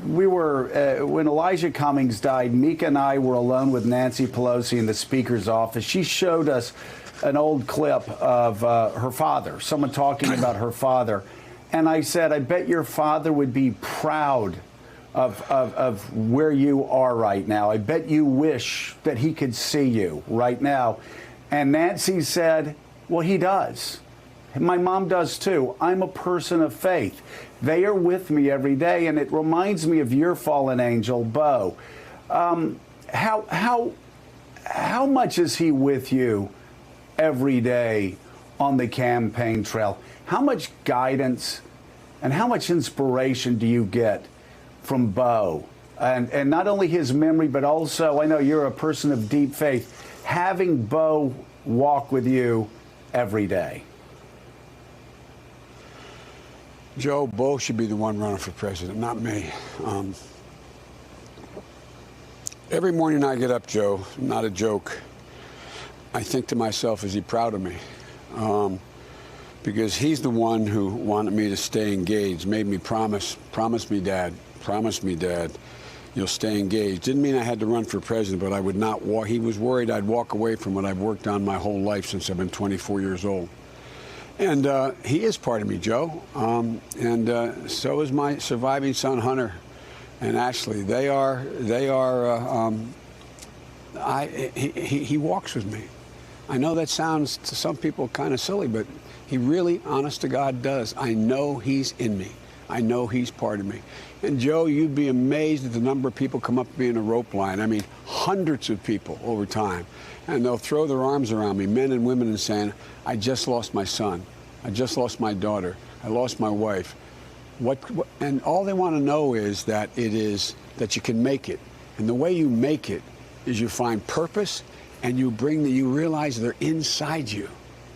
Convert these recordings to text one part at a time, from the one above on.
we were, when Elijah Cummings died, Mika and I were alone with Nancy Pelosi in the Speaker's office. She showed us an old clip of her father, someone talking about her father. And I said, I bet your father would be proud of where you are right now. I bet you wish that he could see you right now. And Nancy said, well, he does. My mom does too. I'm a person of faith. They are with me every day, and it reminds me of your fallen angel, Bo. How much is he with you every day on the campaign trail? How much guidance and how much inspiration do you get from Bo? And not only his memory, but also, I know you're a person of deep faith, having Bo walk with you every day. Joe, Bo should be the one running for president, not me. Every morning I get up, Joe, not a joke, I think to myself, is he proud of me? Because he's the one who wanted me to stay engaged, made me promise me, Dad, you'll stay engaged. Didn't mean I had to run for president, but I would not walk. He was worried I'd walk away from what I've worked on my whole life since I've been 24 years old. And he is part of me, Joe. So is my surviving son, Hunter, and Ashley. He walks with me. I know that sounds to some people kind of silly, but he really, honest to God, does. I know he's in me. I know he's part of me. And Joe, you'd be amazed at the number of people come up to me in a rope line. I mean, hundreds of people over time. And they'll throw their arms around me, men and women, and saying, I just lost my son. I just lost my daughter. I lost my wife. And all they want to know is that you can make it. And the way you make it is you find purpose, and you realize they're inside you.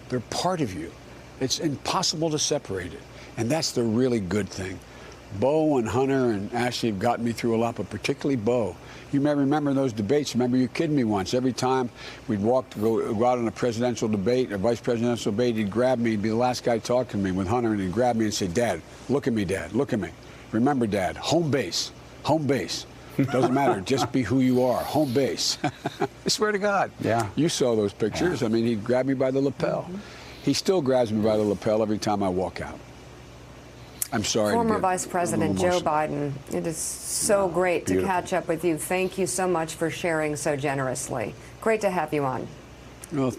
They're part of you. It's impossible to separate it. And that's the really good thing. Bo and Hunter and Ashley have gotten me through a lot, but particularly Bo. You may remember those debates. Remember, you kidded me once. Every time we'd go out on a presidential debate, a vice presidential debate, he'd grab me. He'd be the last guy talking to me with Hunter, and he'd grab me and say, Dad, look at me, Dad, look at me. Remember, Dad, home base, home base. Doesn't matter. Just be who you are. Home base. I swear to God. Yeah. You saw those pictures. Yeah. I mean, he'd grab me by the lapel. He still grabs me by the lapel every time I walk out. I'm sorry. Former Vice President Joe Biden, it is so great to catch up with you. Thank you so much for sharing so generously. Great to have you on. Well,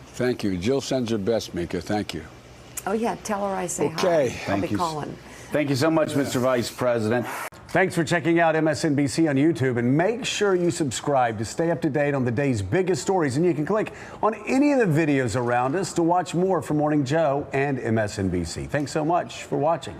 thank you. Jill sends her best, Mika. Thank you. Oh, yeah. Tell her I say hi. I'll be calling. Thank you so much, Mr. Vice President. Thanks for checking out MSNBC on YouTube, and make sure you subscribe to stay up to date on the day's biggest stories. And you can click on any of the videos around us to watch more from Morning Joe and MSNBC. Thanks so much for watching.